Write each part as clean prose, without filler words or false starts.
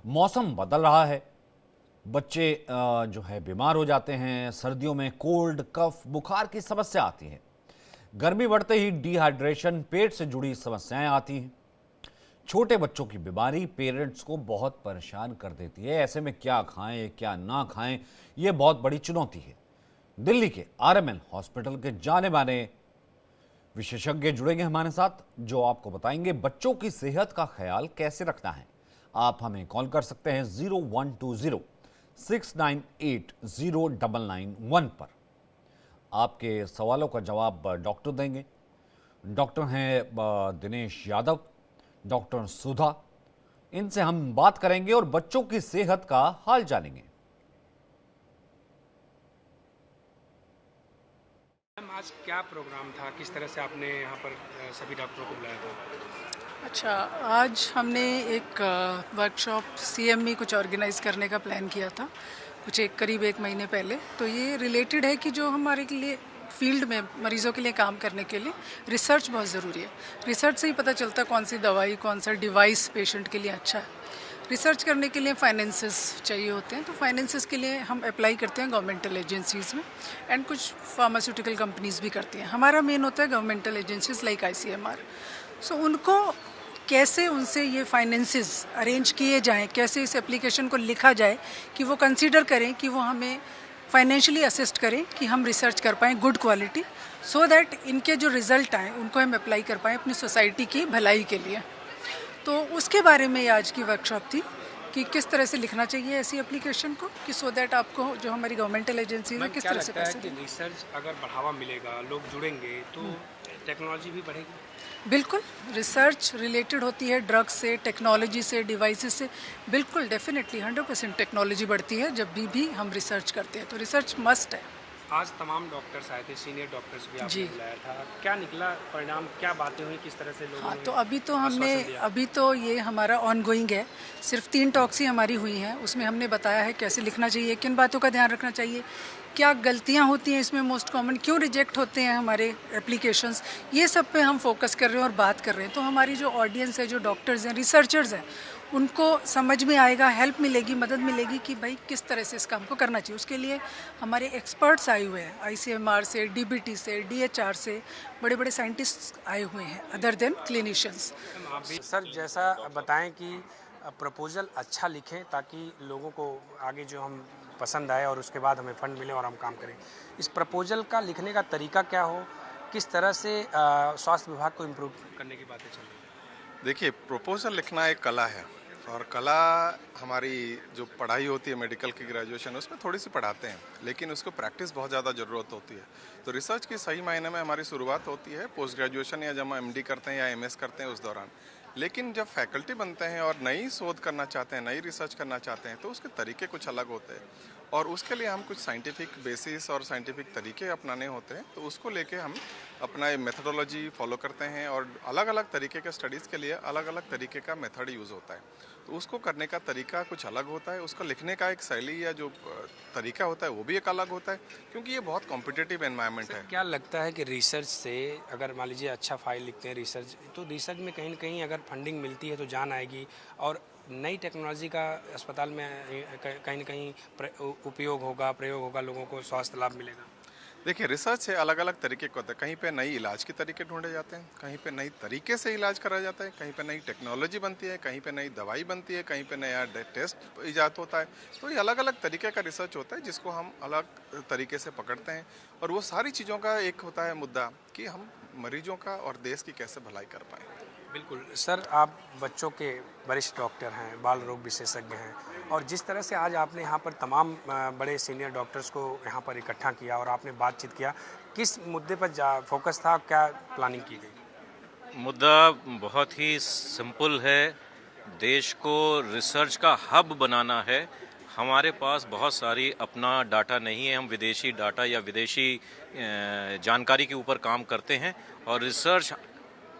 मौसम बदल रहा है। बच्चे जो है बीमार हो जाते हैं। सर्दियों में कोल्ड, कफ, बुखार की समस्या आती है। गर्मी बढ़ते ही डिहाइड्रेशन, पेट से जुड़ी समस्याएं आती हैं। छोटे बच्चों की बीमारी पेरेंट्स को बहुत परेशान कर देती है। ऐसे में क्या खाएं, क्या ना खाएं, ये बहुत बड़ी चुनौती है। दिल्ली के आरएमएल हॉस्पिटल के जाने माने विशेषज्ञ जुड़ेंगे हमारे साथ, जो आपको बताएंगे बच्चों की सेहत का ख्याल कैसे रखना है। आप हमें कॉल कर सकते हैं 0120-698-0991 पर। आपके सवालों का जवाब डॉक्टर देंगे। डॉक्टर हैं दिनेश यादव, डॉक्टर सुधा। इनसे हम बात करेंगे और बच्चों की सेहत का हाल जानेंगे। मैम, आज क्या प्रोग्राम था? किस तरह से आपने यहाँ पर सभी डॉक्टरों को बुलाया था? अच्छा, आज हमने एक वर्कशॉप सीएमई कुछ ऑर्गेनाइज करने का प्लान किया था कुछ करीब एक महीने पहले। तो ये रिलेटेड है कि जो हमारे के लिए फील्ड में मरीज़ों के लिए काम करने के लिए रिसर्च बहुत ज़रूरी है। रिसर्च से ही पता चलता है कौन सी दवाई, कौन सा डिवाइस पेशेंट के लिए अच्छा है। रिसर्च करने के लिए फाइनेंसेस चाहिए होते हैं, तो फाइनेंसेस के लिए हम अप्लाई करते हैं गवर्नमेंटल एजेंसीज़ में, एंड कुछ फार्मास्यूटिकल कंपनीज़ भी करती हैं। हमारा मेन होता है गवर्नमेंटल एजेंसीज़ लाइक आईसीएमआर। सो उनको कैसे उनसे ये फाइनेंसेस अरेंज किए जाएं, कैसे इस एप्लीकेशन को लिखा जाए कि वो कंसीडर करें कि वो हमें फाइनेंशियली असिस्ट करें कि हम रिसर्च कर पाएँ गुड क्वालिटी, सो दैट इनके जो रिज़ल्ट आएँ उनको हम अप्लाई कर पाएँ अपनी सोसाइटी की भलाई के लिए। तो उसके बारे में आज की वर्कशॉप थी कि किस तरह से लिखना चाहिए ऐसी एप्लीकेशन को, कि सो दैट आपको जो हमारी गवर्नमेंटल एजेंसीज है किस तरह से पैसे दें। रिसर्च अगर बढ़ावा मिलेगा, लोग जुड़ेंगे, तो टेक्नोलॉजी भी बढ़ेगी। बिल्कुल, रिसर्च रिलेटेड होती है ड्रग्स से, टेक्नोलॉजी से, डिवाइसेस से। बिल्कुल, डेफिनेटली 100% टेक्नोलॉजी बढ़ती है जब भी हम रिसर्च करते हैं, तो रिसर्च मस्ट है। आज तमाम डॉक्टर्स आए थे, सीनियर डॉक्टर्स भी आपने जी। बुलाया था। क्या निकला परिणाम? क्या बातें हुई? किस तरह से लोगों हाँ, ने तो अभी तो आश्वासन दिया? अभी तो ये हमारा ऑनगोइंग है। सिर्फ 3 टॉक्स ही हमारी हुई हैं। उसमें हमने बताया है कैसे लिखना चाहिए, किन बातों का ध्यान रखना चाहिए, क्या गलतियाँ होती हैं इसमें मोस्ट कॉमन, क्यों रिजेक्ट होते हैं हमारे एप्लीकेशंस, ये सब पे हम फोकस कर रहे हैं और बात कर रहे हैं। तो हमारी जो ऑडियंस है, जो डॉक्टर्स हैं, रिसर्चर्स हैं, उनको समझ में आएगा, हेल्प मिलेगी, मदद मिलेगी कि भाई किस तरह से इस काम को करना चाहिए। उसके लिए हमारे एक्सपर्ट्स आए हुए हैं, आईसीएमआर से, डीबीटी से, डीएचआर से, बड़े बड़े साइंटिस्ट आए हुए हैं अदर देन क्लिनिशियंस। आप भी सर जैसा बताएं कि प्रपोजल अच्छा लिखें ताकि लोगों को आगे जो हम पसंद आए और उसके बाद हमें फंड मिले और हम काम करें। इस प्रपोजल का लिखने का तरीका क्या हो, किस तरह से स्वास्थ्य विभाग को इम्प्रूव करने की बातें चल रही हैं? देखिए, प्रपोजल लिखना एक कला है, और कला हमारी जो पढ़ाई होती है मेडिकल की ग्रेजुएशन, उसमें थोड़ी सी पढ़ाते हैं, लेकिन उसको प्रैक्टिस बहुत ज़्यादा ज़रूरत होती है। तो रिसर्च की सही मायने में हमारी शुरुआत होती है पोस्ट ग्रेजुएशन, या जब हम एमडी करते हैं या एमएस करते हैं उस दौरान। लेकिन जब फैकल्टी बनते हैं और नई शोध करना चाहते हैं, नई रिसर्च करना चाहते हैं, तो उसके तरीके कुछ अलग होते हैं, और उसके लिए हम कुछ साइंटिफिक बेसिस और साइंटिफिक तरीके अपनाने होते हैं। तो उसको लेके हम अपना मेथडोलॉजी फॉलो करते हैं, और अलग अलग तरीके के स्टडीज़ के लिए अलग अलग तरीके का मेथड यूज़ होता है। तो उसको करने का तरीका कुछ अलग होता है, उसको लिखने का एक शैली या जो तरीका होता है वो भी एक अलग होता है, क्योंकि ये बहुत कॉम्पिटिटिव एनवायरनमेंट है। क्या लगता है कि रिसर्च से, अगर मान लीजिए अच्छा फाइल लिखते हैं रिसर्च, तो रिसर्च में कहीं ना कहीं अगर फंडिंग मिलती है तो जान आएगी, और नई टेक्नोलॉजी का अस्पताल में कहीं ना कहीं उपयोग होगा, प्रयोग होगा, लोगों को स्वास्थ्य लाभ मिलेगा। देखिए, रिसर्च से अलग अलग तरीके के होते हैं। कहीं पे नई इलाज के तरीके ढूंढे जाते हैं, कहीं पे नई तरीके से इलाज करा जाता है, कहीं पे नई टेक्नोलॉजी बनती है, कहीं पे नई दवाई बनती है, कहीं पे नया टेस्ट ईजाद होता है। तो ये अलग अलग तरीके का रिसर्च होता है, जिसको हम अलग तरीके से पकड़ते हैं, और वो सारी चीज़ों का एक होता है मुद्दा कि हम मरीजों का और देश की कैसे भलाई कर पाएँ। बिल्कुल सर, आप बच्चों के वरिष्ठ डॉक्टर हैं, बाल रोग विशेषज्ञ हैं, और जिस तरह से आज आपने यहाँ पर तमाम बड़े सीनियर डॉक्टर्स को यहाँ पर इकट्ठा किया और आपने बातचीत किया, किस मुद्दे पर फोकस था, क्या प्लानिंग की गई? मुद्दा बहुत ही सिंपल है। देश को रिसर्च का हब बनाना है। हमारे पास बहुत सारी अपना डाटा नहीं है, हम विदेशी डाटा या विदेशी जानकारी के ऊपर काम करते हैं, और रिसर्च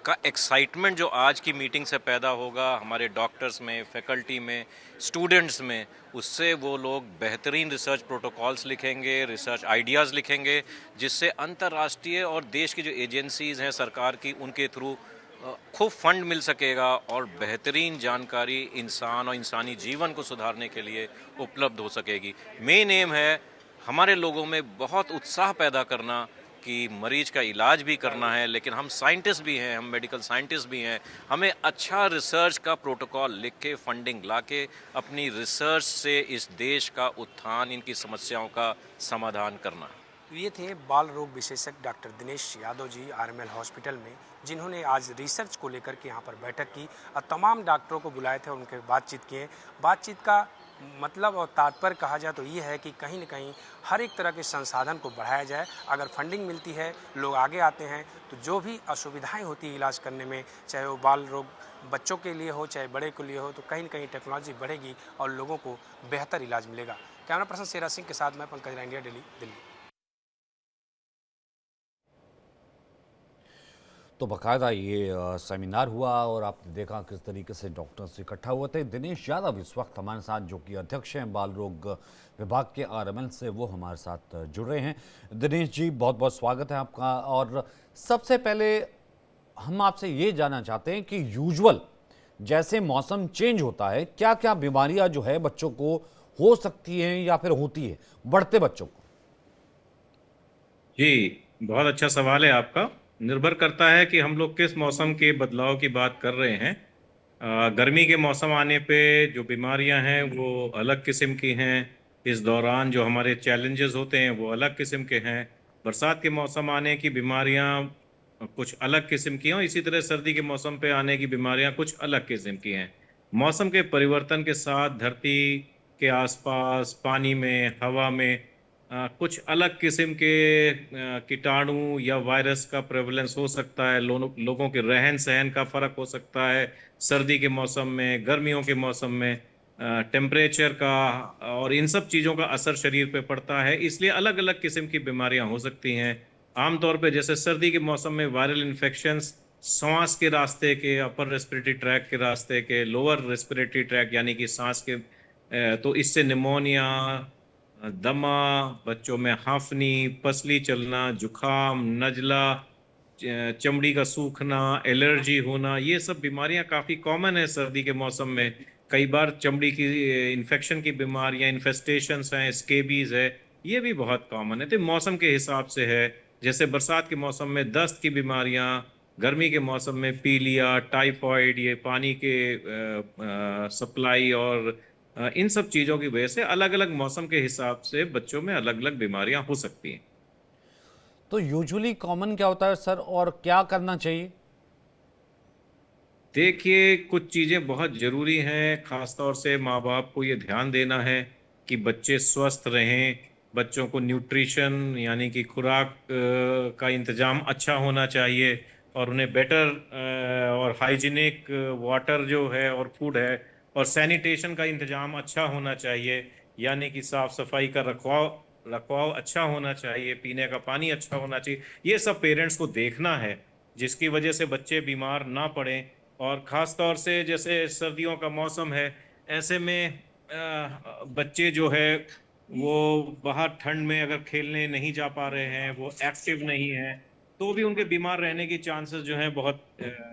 का एक्साइटमेंट जो आज की मीटिंग से पैदा होगा हमारे डॉक्टर्स में, फैकल्टी में, स्टूडेंट्स में, उससे वो लोग बेहतरीन रिसर्च प्रोटोकॉल्स लिखेंगे, रिसर्च आइडियाज़ लिखेंगे, जिससे अंतर्राष्ट्रीय और देश की जो एजेंसीज़ हैं सरकार की, उनके थ्रू खूब फंड मिल सकेगा और बेहतरीन जानकारी इंसान और इंसानी जीवन को सुधारने के लिए उपलब्ध हो सकेगी। मेन एम है हमारे लोगों में बहुत उत्साह पैदा करना कि मरीज का इलाज भी करना है, लेकिन हम साइंटिस्ट भी हैं, हम मेडिकल साइंटिस्ट भी हैं, हमें अच्छा रिसर्च का प्रोटोकॉल लिख के फंडिंग ला के अपनी रिसर्च से इस देश का उत्थान, इनकी समस्याओं का समाधान करना है। ये थे बाल रोग विशेषज्ञ doctor Dinesh Yadav ji RML hospital में, जिन्होंने आज रिसर्च को लेकर के यहाँ पर बैठक की और तमाम डॉक्टरों को बुलाए थे और उनके बातचीत किए। बातचीत का मतलब और तात्पर्य कहा जाए तो ये है कि कहीं न कहीं हर एक तरह के संसाधन को बढ़ाया जाए। अगर फंडिंग मिलती है, लोग आगे आते हैं, तो जो भी असुविधाएं होती है इलाज करने में, चाहे वो बाल रोग बच्चों के लिए हो चाहे बड़े के लिए हो, तो कहीं न कहीं टेक्नोलॉजी बढ़ेगी और लोगों को बेहतर इलाज मिलेगा। कैमरा पर्सन शेरा सिंह के साथ मैं पंकज रांडिया, दिल्ली। तो बाकायदा ये सेमिनार हुआ और आपने देखा किस तरीके से डॉक्टर्स इकट्ठा हुए थे। दिनेश यादव इस वक्त हमारे साथ, जो कि अध्यक्ष हैं बाल रोग विभाग के आरएमएल से, वो हमारे साथ जुड़ रहे हैं। दिनेश जी, बहुत बहुत स्वागत है आपका। और सबसे पहले हम आपसे ये जानना चाहते हैं कि यूजुअल जैसे मौसम चेंज होता है, क्या क्या बीमारियां जो है बच्चों को हो सकती हैं या फिर होती है, बढ़ते बच्चों को? जी, बहुत अच्छा सवाल है आपका। निर्भर करता है कि हम लोग किस मौसम के बदलाव की बात कर रहे हैं। गर्मी के मौसम आने पे जो बीमारियां हैं वो अलग किस्म की हैं। इस दौरान जो हमारे चैलेंजेस होते हैं वो अलग किस्म के हैं। बरसात के मौसम आने की बीमारियां कुछ अलग किस्म की हैं और इसी तरह सर्दी के मौसम पे आने की बीमारियां कुछ अलग किस्म की हैं। मौसम के परिवर्तन के साथ धरती के आसपास, पानी में, हवा में कुछ अलग किस्म के कीटाणु या वायरस का प्रेवलेंस हो सकता है। लोगों के रहन सहन का फर्क हो सकता है। सर्दी के मौसम में, गर्मियों के मौसम में टेम्परेचर का और इन सब चीज़ों का असर शरीर पे पड़ता है, इसलिए अलग अलग किस्म की बीमारियां हो सकती हैं। आमतौर पे जैसे सर्दी के मौसम में वायरल इन्फेक्शंस सांस के रास्ते के, अपर रेस्पिरेटरी ट्रैक के रास्ते के, लोअर रेस्पिरेटरी ट्रैक यानी कि सांस के, तो इससे निमोनिया, दमा, बच्चों में हांफनी, पसली चलना, जुखाम, नजला, चमड़ी का सूखना, एलर्जी होना, ये सब बीमारियां काफ़ी कॉमन है सर्दी के मौसम में। कई बार चमड़ी की इन्फेक्शन की बीमारियां, इन्फेस्टेशंस हैं, स्केबीज है, ये भी बहुत कॉमन है। तो मौसम के हिसाब से है। जैसे बरसात के मौसम में दस्त की बीमारियां, गर्मी के मौसम में पीलिया, टाइफॉइड, ये पानी के सप्लाई और इन सब चीज़ों की वजह से अलग अलग मौसम के हिसाब से बच्चों में अलग अलग बीमारियां हो सकती हैं। तो यूजुअली कॉमन क्या होता है सर, और क्या करना चाहिए? देखिए, कुछ चीज़ें बहुत ज़रूरी हैं। ख़ास तौर से माँ बाप को ये ध्यान देना है कि बच्चे स्वस्थ रहें। बच्चों को न्यूट्रिशन यानी कि खुराक का इंतज़ाम अच्छा होना चाहिए और उन्हें बेटर और हाइजीनिक वाटर जो है और फूड है और सैनिटेशन का इंतज़ाम अच्छा होना चाहिए, यानी कि साफ़ सफाई का रखवाव अच्छा होना चाहिए, पीने का पानी अच्छा होना चाहिए। ये सब पेरेंट्स को देखना है, जिसकी वजह से बच्चे बीमार ना पड़ें। और ख़ास तौर से जैसे सर्दियों का मौसम है, ऐसे में बच्चे जो है वो बाहर ठंड में अगर खेलने नहीं जा पा रहे हैं, वो एक्टिव नहीं हैं, तो भी उनके बीमार रहने की चांसेस जो हैं बहुत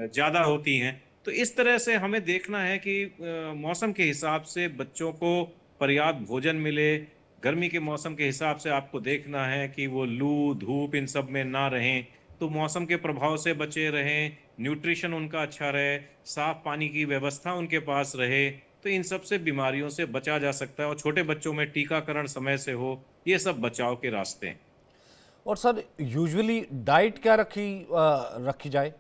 ज़्यादा होती हैं। तो इस तरह से हमें देखना है कि मौसम के हिसाब से बच्चों को पर्याप्त भोजन मिले। गर्मी के मौसम के हिसाब से आपको देखना है कि वो लू, धूप इन सब में ना रहें, तो मौसम के प्रभाव से बचे रहें, न्यूट्रिशन उनका अच्छा रहे, साफ पानी की व्यवस्था उनके पास रहे, तो इन सब से बीमारियों से बचा जा सकता है। और छोटे बच्चों में टीकाकरण समय से हो, ये सब बचाव के रास्ते हैं। और सर यूजुअली डाइट क्या रखी जाए?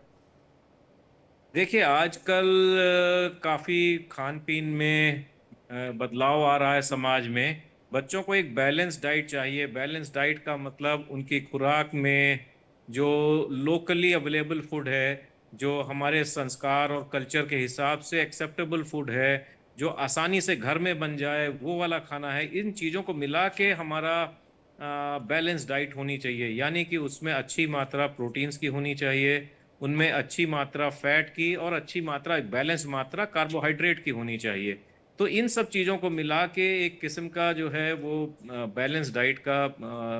देखिए, आजकल काफ़ी खान पीन में बदलाव आ रहा है समाज में। बच्चों को एक बैलेंस डाइट चाहिए। बैलेंस डाइट का मतलब उनकी खुराक में जो लोकली अवेलेबल फूड है, जो हमारे संस्कार और कल्चर के हिसाब से एक्सेप्टेबल फूड है, जो आसानी से घर में बन जाए, वो वाला खाना है। इन चीज़ों को मिला के हमारा बैलेंस डाइट होनी चाहिए, यानी कि उसमें अच्छी मात्रा प्रोटीन्स की होनी चाहिए, उनमें अच्छी मात्रा फैट की और अच्छी मात्रा, एक बैलेंस मात्रा कार्बोहाइड्रेट की होनी चाहिए। तो इन सब चीज़ों को मिला के एक किस्म का जो है वो बैलेंस डाइट का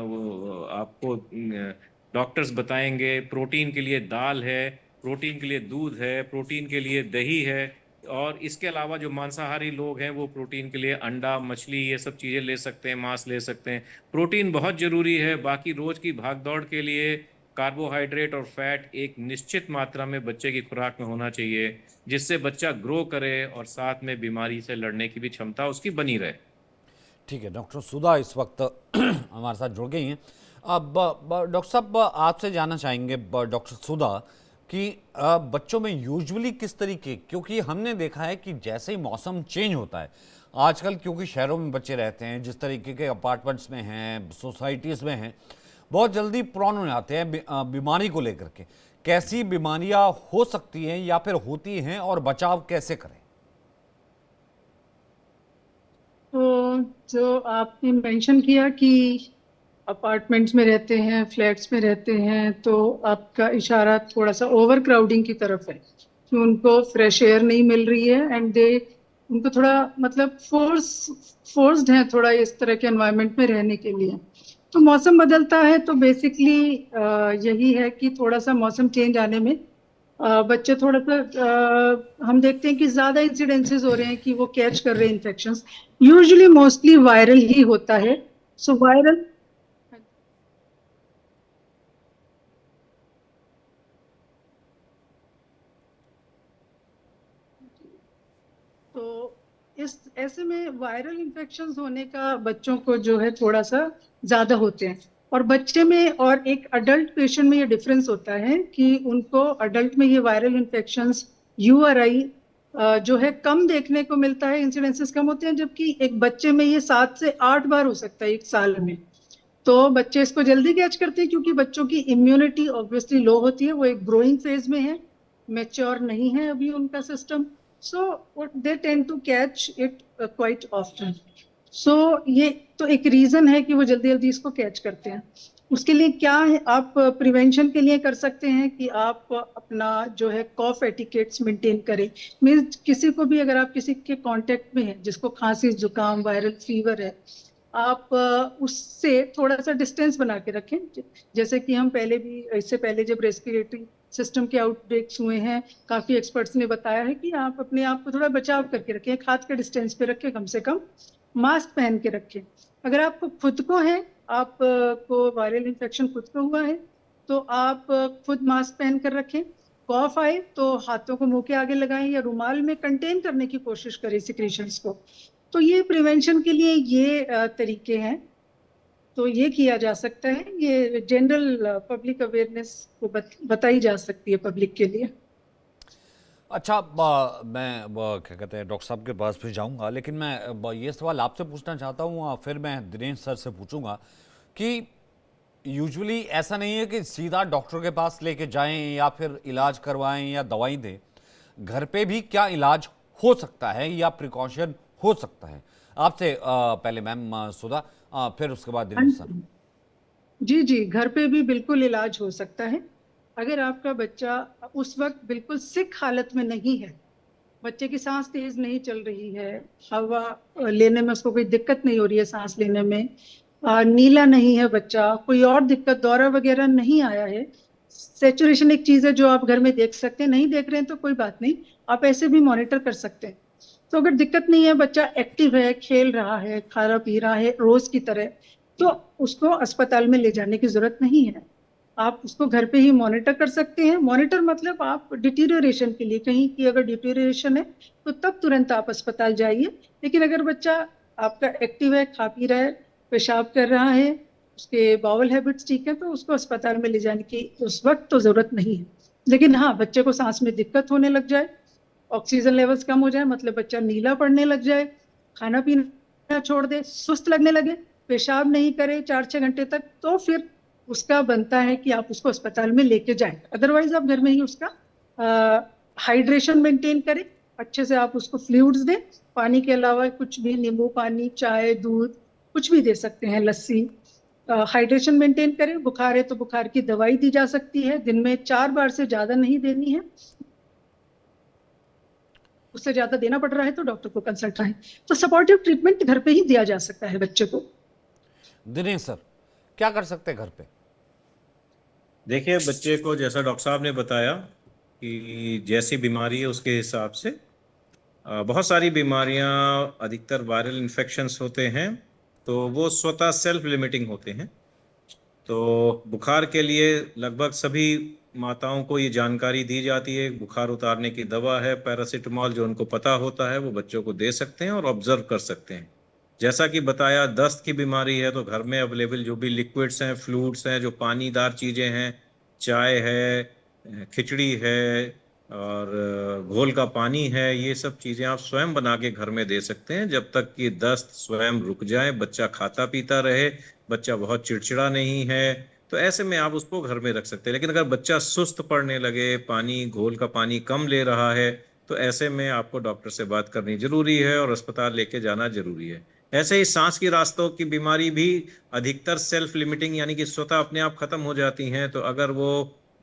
वो आपको डॉक्टर्स बताएंगे। प्रोटीन के लिए दाल है, प्रोटीन के लिए दूध है, प्रोटीन के लिए दही है, और इसके अलावा जो मांसाहारी लोग हैं वो प्रोटीन के लिए अंडा, मछली, ये सब चीज़ें ले सकते हैं, मांस ले सकते हैं। प्रोटीन बहुत ज़रूरी है। बाकी रोज़ की भागदौड़ के लिए कार्बोहाइड्रेट और फैट एक निश्चित मात्रा में बच्चे की खुराक में होना चाहिए, जिससे बच्चा ग्रो करे और साथ में बीमारी से लड़ने की भी क्षमता उसकी बनी रहे। ठीक है, डॉक्टर सुधा इस वक्त हमारे साथ जुड़ गई हैं। अब डॉक्टर साहब आपसे जानना चाहेंगे डॉक्टर सुधा कि बच्चों में यूजुअली किस तरीके, क्योंकि हमने देखा है कि जैसे ही मौसम चेंज होता है आजकल, क्योंकि शहरों में बच्चे रहते हैं, जिस तरीके के अपार्टमेंट्स में हैं, सोसाइटीज़ में हैं, बहुत जल्दी प्रॉन हो जाते हैं बीमारी को लेकर के। कैसी बीमारियां हो सकती हैं या फिर होती हैं और बचाव कैसे करें? तो जो आपने मेंशन किया कि अपार्टमेंट्स में रहते हैं, फ्लैट्स में रहते हैं, तो आपका इशारा थोड़ा सा ओवर क्राउडिंग की तरफ है कि उनको फ्रेश एयर नहीं मिल रही है एंड दे उनको थोड़ा मतलब फोर्स्ड है थोड़ा इस तरह के एनवायरनमेंट में रहने के लिए। तो मौसम बदलता है तो बेसिकली यही है कि थोड़ा सा मौसम चेंज आने में बच्चे थोड़ा सा हम देखते हैं कि ज्यादा इंसिडेंसेस हो रहे हैं कि वो कैच कर रहे हैं इन्फेक्शंस। यूजुअली मोस्टली वायरल ही होता है। सो वायरल तो इस ऐसे में वायरल इन्फेक्शंस होने का बच्चों को जो है थोड़ा सा ज्यादा होते हैं। और बच्चे में और एक अडल्ट पेशेंट में ये डिफरेंस होता है कि उनको अडल्ट में ये वायरल इन्फेक्शंस यूआरआई जो है कम देखने को मिलता है, इंसिडेंसेस कम होते हैं, जबकि एक बच्चे में ये 7 से 8 बार हो सकता है एक साल में। तो बच्चे इसको जल्दी कैच करते हैं क्योंकि बच्चों की इम्यूनिटी ऑब्वियसली लो होती है, वो एक ग्रोइंग फेज में है, मैच्योर नहीं है अभी उनका system. So they tend to catch it quite often. So ये तो एक रीजन है कि वो जल्दी जल्दी इसको कैच करते हैं। उसके लिए क्या है, आप प्रिवेंशन के लिए कर सकते हैं कि आप अपना जो है कॉफ एटिकेट्स मेंटेन करें। मीन्स किसी को भी अगर आप किसी के कांटेक्ट में हैं जिसको खांसी, जुकाम, वायरल फीवर है, आप उससे थोड़ा सा डिस्टेंस बना के रखें। जैसे कि हम पहले भी, इससे पहले जब रेस्पिरेटरी सिस्टम के आउटब्रेक्स हुए हैं, काफी एक्सपर्ट्स ने बताया है कि आप अपने आप को थोड़ा बचाव करके रखें, एक हाथ के डिस्टेंस पे रखें, कम से कम मास्क पहन के रखें। अगर आपको खुद को है, आप को वायरल इन्फेक्शन खुद को हुआ है, तो आप खुद मास्क पहन कर रखें। कॉफ आए तो हाथों को मुंह के आगे लगाएं या रुमाल में कंटेन करने की कोशिश करें सिक्रीशंस को। तो ये प्रिवेंशन के लिए ये तरीके हैं, तो ये किया जा सकता है। ये जनरल पब्लिक अवेयरनेस को बताई जा सकती है पब्लिक के लिए। अच्छा, मैं क्या कहते हैं डॉक्टर साहब के पास फिर जाऊंगा, लेकिन मैं ये सवाल आपसे पूछना चाहता हूँ, फिर मैं दिनेश सर से पूछूंगा कि यूजुअली ऐसा नहीं है कि सीधा डॉक्टर के पास लेके जाएं या फिर इलाज करवाएं या दवाई दें। घर पे भी क्या इलाज हो सकता है या प्रिकॉशन हो सकता है? आपसे पहले मैम सुधा, फिर उसके बाद दिनेश सर। जी जी, घर पे भी बिल्कुल इलाज हो सकता है। अगर आपका बच्चा उस वक्त बिल्कुल सिक हालत में नहीं है, बच्चे की सांस तेज नहीं चल रही है, हवा लेने में उसको कोई दिक्कत नहीं हो रही है, सांस लेने में, नीला नहीं है बच्चा, कोई और दिक्कत, दौरा वगैरह नहीं आया है, सेचुरेशन एक चीज है जो आप घर में देख सकते हैं, नहीं देख रहे हैं तो कोई बात नहीं, आप ऐसे भी मॉनिटर कर सकते हैं। तो अगर दिक्कत नहीं है, बच्चा एक्टिव है, खेल रहा है, खा पी रहा है रोज की तरह, तो उसको अस्पताल में ले जाने की जरूरत नहीं है। आप उसको घर पे ही मॉनिटर कर सकते हैं। मॉनिटर मतलब आप डिटीरियोरेशन के लिए, कहीं की अगर डिटीरियोरेशन है तो तब तुरंत आप अस्पताल जाइए। लेकिन अगर बच्चा आपका एक्टिव है, खा पी रहा है, पेशाब कर रहा है, उसके बाउल हैबिट्स ठीक है, तो उसको अस्पताल में ले जाने की उस वक्त तो जरूरत नहीं है। लेकिन हाँ, बच्चे को सांस में दिक्कत होने लग जाए, ऑक्सीजन लेवल्स कम हो जाए, मतलब बच्चा नीला पड़ने लग जाए, खाना पीना छोड़ दे, सुस्त लगने लगे, पेशाब नहीं करे 4-6 घंटे तक, तो फिर उसका बनता है कि आप उसको अस्पताल में लेके जाएं। अदरवाइज आप घर में ही उसका हाइड्रेशन मेंटेन करें, अच्छे से आप उसको फ्लूइड्स दें, पानी के अलावा कुछ भी, नींबू पानी, चाय, दूध, कुछ भी दे सकते हैं, लस्सी। हाइड्रेशन मेंटेन करें। बुखार है तो बुखार की दवाई दी जा सकती है, दिन में 4 बार से ज्यादा नहीं देनी है, उससे ज्यादा देना पड़ रहा है तो डॉक्टर को कंसल्ट करें। तो सपोर्टिव ट्रीटमेंट घर पे ही दिया जा सकता है बच्चे को। दिनेश सर, क्या कर सकते हैं घर पे? देखिए, बच्चे को जैसा डॉक्टर साहब ने बताया कि जैसी बीमारी है उसके हिसाब से बहुत सारी बीमारियां अधिकतर वायरल इन्फेक्शंस होते हैं, तो वो स्वतः सेल्फ लिमिटिंग होते हैं। तो बुखार के लिए लगभग सभी माताओं को ये जानकारी दी जाती है, बुखार उतारने की दवा है पैरासीटामोल, जो उनको पता होता है वो बच्चों को दे सकते हैं और ऑब्जर्व कर सकते हैं। जैसा कि बताया, दस्त की बीमारी है तो घर में अवेलेबल जो भी लिक्विड्स हैं, फ्लूइड्स हैं, जो पानीदार चीज़ें हैं, चाय है, खिचड़ी है और घोल का पानी है, ये सब चीज़ें आप स्वयं बना के घर में दे सकते हैं जब तक कि दस्त स्वयं रुक जाए, बच्चा खाता पीता रहे, बच्चा बहुत चिड़चिड़ा नहीं है, तो ऐसे में आप उसको घर में रख सकते हैं। लेकिन अगर बच्चा सुस्त पड़ने लगे, पानी घोल का पानी कम ले रहा है, तो ऐसे में आपको डॉक्टर से बात करनी जरूरी है और अस्पताल लेके जाना जरूरी है। ऐसे ही सांस की रास्तों की बीमारी भी अधिकतर सेल्फ लिमिटिंग यानी कि स्वतः अपने आप खत्म हो जाती हैं। तो अगर वो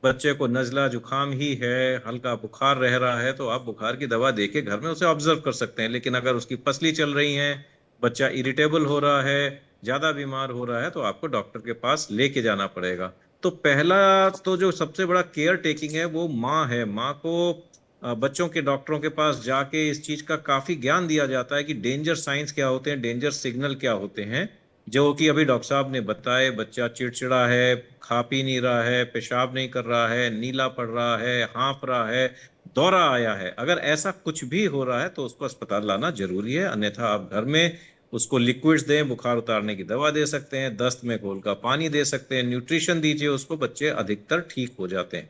बच्चे को नजला जुकाम ही है, हल्का बुखार रह रहा है, तो आप बुखार की दवा देके घर में उसे ऑब्जर्व कर सकते हैं। लेकिन अगर उसकी पसली चल रही है, बच्चा इरिटेबल हो रहा है, ज्यादा बीमार हो रहा है, तो आपको डॉक्टर के पास लेके जाना पड़ेगा। तो पहला तो जो सबसे बड़ा केयर टेकिंग है वो माँ है। माँ को बच्चों के डॉक्टरों के पास जाके इस चीज का काफी ज्ञान दिया जाता है कि डेंजर साइंस क्या होते हैं, डेंजर सिग्नल क्या होते हैं, जो कि अभी डॉक्टर साहब ने बताए। बच्चा चिड़चिड़ा है, खा पी नहीं रहा है, पेशाब नहीं कर रहा है, नीला पड़ रहा है, हाँफ रहा है, दौरा आया है, अगर ऐसा कुछ भी हो रहा है तो उसको अस्पताल लाना जरूरी है। अन्यथा आप घर में उसको लिक्विड्स दें, बुखार उतारने की दवा दे सकते हैं, दस्त में घोल का पानी दे सकते हैं, न्यूट्रिशन दीजिए उसको, बच्चे अधिकतर ठीक हो जाते हैं।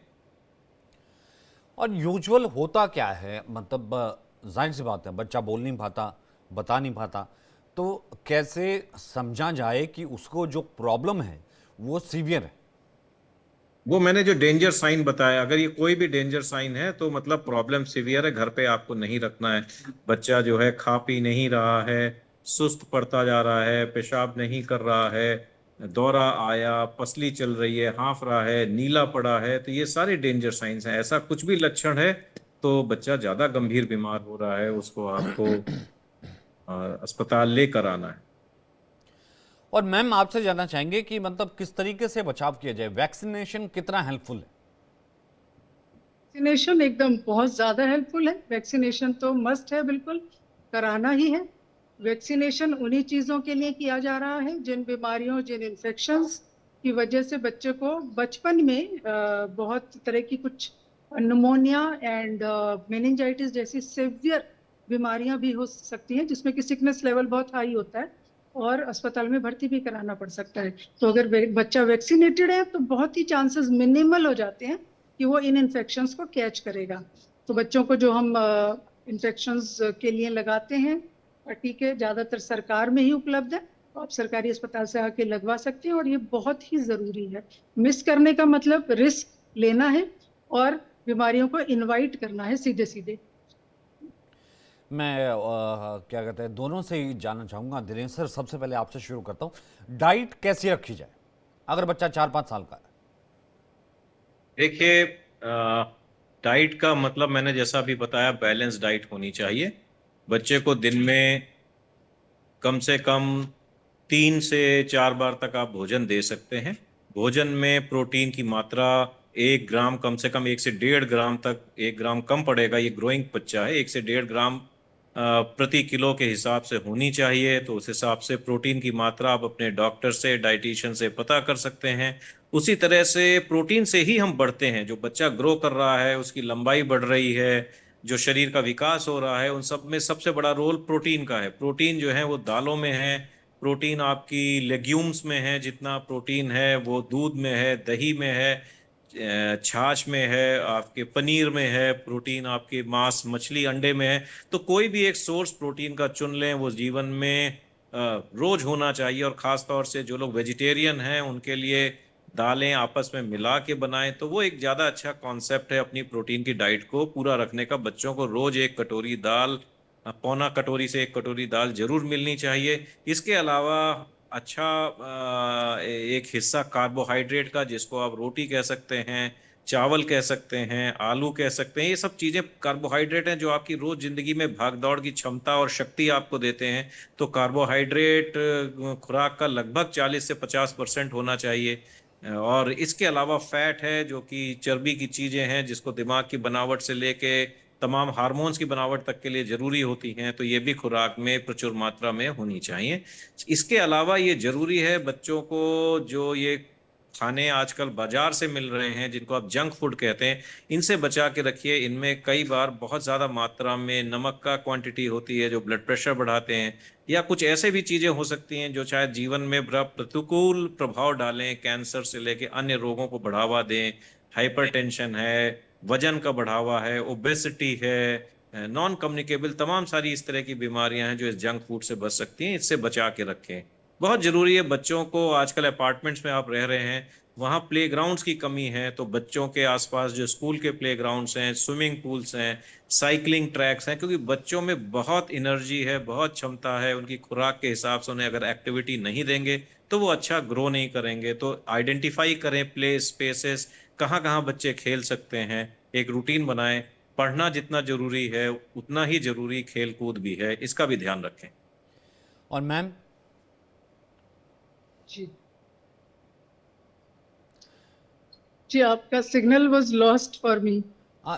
और यूजुअल होता क्या है, मतलब जाहिर सी बात है बच्चा बोल नहीं पाता, बता नहीं पाता, तो कैसे समझा जाए कि उसको जो प्रॉब्लम है वो सीवियर है? वो मैंने जो डेंजर साइन बताया, अगर ये कोई भी डेंजर साइन है तो मतलब प्रॉब्लम सीवियर है, घर पे आपको नहीं रखना है। बच्चा जो है खा पी नहीं रहा है, सुस्त पड़ता जा रहा है, पेशाब नहीं कर रहा है, दौरा आया, पसली चल रही है, हाँफ रहा है, नीला पड़ा है, तो ये सारे डेंजर साइंस हैं। ऐसा कुछ भी लक्षण है तो बच्चा ज्यादा गंभीर बीमार हो रहा है, उसको आपको अस्पताल लेकर आना है। और मैम आपसे जानना चाहेंगे कि मतलब किस तरीके से बचाव किया जाए, वैक्सीनेशन कितना हेल्पफुल है? वैक्सीनेशन एकदम बहुत ज़्यादा हेल्पफुल है। वैक्सीनेशन तो मस्ट है, बिल्कुल कराना ही है। वैक्सीनेशन उन्हीं चीज़ों के लिए किया जा रहा है जिन बीमारियों, जिन इन्फेक्शंस की वजह से बच्चे को बचपन में बहुत तरह की कुछ निमोनिया एंड मेनिंजाइटिस जैसी सेवियर बीमारियां भी हो सकती हैं, जिसमें कि सिकनेस लेवल बहुत हाई होता है और अस्पताल में भर्ती भी कराना पड़ सकता है। तो अगर बच्चा वैक्सीनेटेड है तो बहुत ही चांसेस मिनिमल हो जाते हैं कि वो इन इन्फेक्शंस को कैच करेगा। तो बच्चों को जो हम इन्फेक्शंस के लिए लगाते हैं टीके, ज़्यादातर सरकार में ही उपलब्ध है, तो आप सरकारी अस्पताल से आके लगवा सकते हैं और ये बहुत ही ज़रूरी है। मिस करने का मतलब रिस्क लेना है और बीमारियों को इनवाइट करना है सीधे सीधे। मैं क्या कहते हैं, दोनों से ही जानना चाहूँगा। दिनेश सर, सबसे पहले आपसे शुरू करता हूँ, डाइट कैसी रखी जाए अगर बच्चा 4-5 साल का है? देखिए, डाइट का मतलब मैंने जैसा अभी बताया, बैलेंस डाइट होनी चाहिए। बच्चे को दिन में कम से कम 3 से 4 बार तक आप भोजन दे सकते हैं। भोजन में प्रोटीन की मात्रा 1 ग्राम, कम से कम 1 से 1.5 ग्राम तक, 1 ग्राम कम पड़ेगा, ये ग्रोइंग बच्चा है, 1 से 1.5 ग्राम प्रति किलो के हिसाब से होनी चाहिए। तो उस हिसाब से प्रोटीन की मात्रा आप अपने डॉक्टर से, डाइटिशियन से पता कर सकते हैं। उसी तरह से प्रोटीन से ही हम बढ़ते हैं। जो बच्चा ग्रो कर रहा है, उसकी लंबाई बढ़ रही है, जो शरीर का विकास हो रहा है, उन सब में सबसे बड़ा रोल प्रोटीन का है। प्रोटीन जो है वो दालों में है, प्रोटीन आपकी लेग्यूम्स में है, जितना प्रोटीन है वो दूध में है, दही में है, छाछ में है, आपके पनीर में है, प्रोटीन आपके मांस, मछली, अंडे में है। तो कोई भी एक सोर्स प्रोटीन का चुन लें, वो जीवन में रोज होना चाहिए। और ख़ास तौर से जो लोग वेजिटेरियन हैं उनके लिए दालें आपस में मिला के बनाएं, तो वो एक ज़्यादा अच्छा कॉन्सेप्ट है अपनी प्रोटीन की डाइट को पूरा रखने का। बच्चों को रोज 1 कटोरी दाल, पौना कटोरी से 1 कटोरी दाल जरूर मिलनी चाहिए। इसके अलावा अच्छा एक हिस्सा कार्बोहाइड्रेट का, जिसको आप रोटी कह सकते हैं, चावल कह सकते हैं, आलू कह सकते हैं, ये सब चीज़ें कार्बोहाइड्रेट हैं जो आपकी रोज जिंदगी में भागदौड़ की क्षमता और शक्ति आपको देते हैं। तो कार्बोहाइड्रेट खुराक का लगभग 40 से 50% होना चाहिए। और इसके अलावा फैट है जो कि चर्बी की चीजें हैं जिसको दिमाग की बनावट से लेके तमाम हार्मोन्स की बनावट तक के लिए जरूरी होती हैं, तो ये भी खुराक में प्रचुर मात्रा में होनी चाहिए। इसके अलावा ये जरूरी है बच्चों को जो ये खाने आजकल बाजार से मिल रहे हैं जिनको आप जंक फूड कहते हैं, इनसे बचा के रखिए। इनमें कई बार बहुत ज्यादा मात्रा में नमक का क्वांटिटी होती है जो ब्लड प्रेशर बढ़ाते हैं, या कुछ ऐसे भी चीजें हो सकती हैं जो शायद जीवन में बड़ा प्रतिकूल प्रभाव डालें, कैंसर से लेके अन्य रोगों को बढ़ावा दें। हाइपरटेंशन है, वजन का बढ़ावा है, ओबेसिटी है, नॉन कम्युनिकेबल, तमाम सारी इस तरह की बीमारियां हैं जो इस जंक फूड से बच सकती हैं। इससे बचा के रखें। बहुत जरूरी है बच्चों को, आजकल अपार्टमेंट्स में आप रह रहे हैं, वहाँ प्लेग्राउंड्स की कमी है, तो बच्चों के आसपास जो स्कूल के प्लेग्राउंड्स हैं, स्विमिंग पूल्स हैं, साइकिलिंग ट्रैक्स हैं, क्योंकि बच्चों में बहुत एनर्जी है, बहुत क्षमता है, उनकी खुराक के हिसाब से उन्हें अगर एक्टिविटी नहीं देंगे तो वो अच्छा ग्रो नहीं करेंगे। तो आइडेंटिफाई करें प्ले स्पेसेस, कहाँ कहाँ बच्चे खेल सकते हैं, एक रूटीन बनाएं। पढ़ना जितना जरूरी है उतना ही जरूरी खेल कूद भी है, इसका भी ध्यान रखें। और मैम, जी जी, आपका signal was lost for me.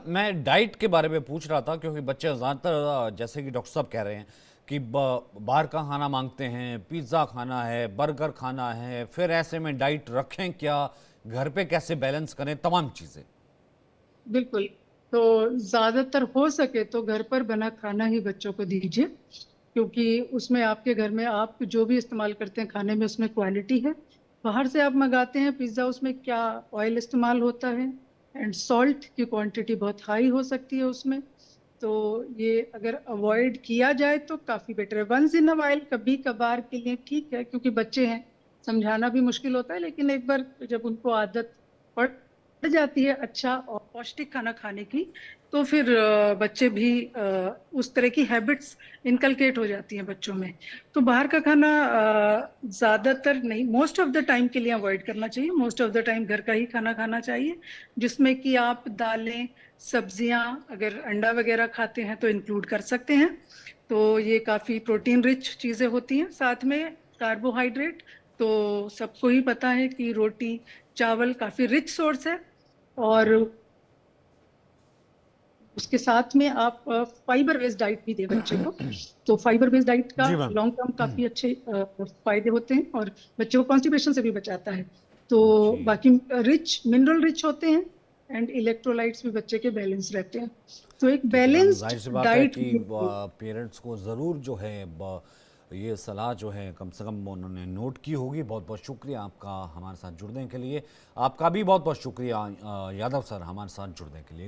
मैं डाइट के बारे में पूछ रहा था क्योंकि बच्चे ज़्यादातर जैसे कि डॉक्टर साहब कह रहे हैं कि बाहर का खाना मांगते हैं, पिज़्ज़ा खाना है, बर्गर खाना है, फिर ऐसे में डाइट रखें क्या, घर पे कैसे बैलेंस करें, तमाम चीज़ें। बिल्कुल। तो ज़्यादातर हो सके तो घर पर बना खाना ही बच्चों को दीजिए, क्योंकि उसमें आपके घर में आप जो भी इस्तेमाल करते हैं खाने में उसमें क्वालिटी है। बाहर से आप मंगाते हैं पिज़्ज़ा, उसमें क्या ऑयल इस्तेमाल होता है, एंड सॉल्ट की क्वांटिटी बहुत हाई हो सकती है उसमें। तो ये अगर अवॉइड किया जाए तो काफ़ी बेटर है। वंस इन अ वाइल, कभी कभार के लिए ठीक है, क्योंकि बच्चे हैं, समझाना भी मुश्किल होता है, लेकिन एक बार जब उनको आदत पड़ जाती है अच्छा और पौष्टिक खाना खाने की, तो फिर बच्चे भी उस तरह की हैबिट्स इनकलकेट हो जाती हैं बच्चों में। तो बाहर का खाना ज़्यादातर नहीं, मोस्ट ऑफ द टाइम के लिए अवॉइड करना चाहिए। मोस्ट ऑफ द टाइम घर का ही खाना खाना चाहिए, जिसमें कि आप दालें, सब्जियां, अगर अंडा वगैरह खाते हैं तो इंक्लूड कर सकते हैं। तो ये काफ़ी प्रोटीन रिच चीज़ें होती हैं। साथ में कार्बोहाइड्रेट, तो सबको ही पता है कि रोटी चावल काफ़ी रिच सोर्स है, और उसके साथ में आप फाइबर बेस्ड डाइट भी दे बच्चे को। तो फाइबर बेस्ड डाइट का जी मैम। लॉन्ग टर्म काफ़ी अच्छे फायदे होते हैं, और बच्चे को कॉन्स्टिपेशन से भी बचाता है। तो जी। बाकी रिच, मिनरल रिच होते हैं, एंड इलेक्ट्रोलाइट्स भी बच्चे के बैलेंस रहते हैं। तो एक ठीक है मैम, बैलेंस्ड जाहिर सी बात है डाइट कि पेरेंट्स को ज़रूर जो है ये सलाह जो है कम से कम उन्होंने नोट की होगी। बहुत बहुत शुक्रिया आपका हमारे साथ जुड़ने के लिए। आपका भी बहुत बहुत शुक्रिया यादव सर, हमारे साथ जुड़ने के लिए।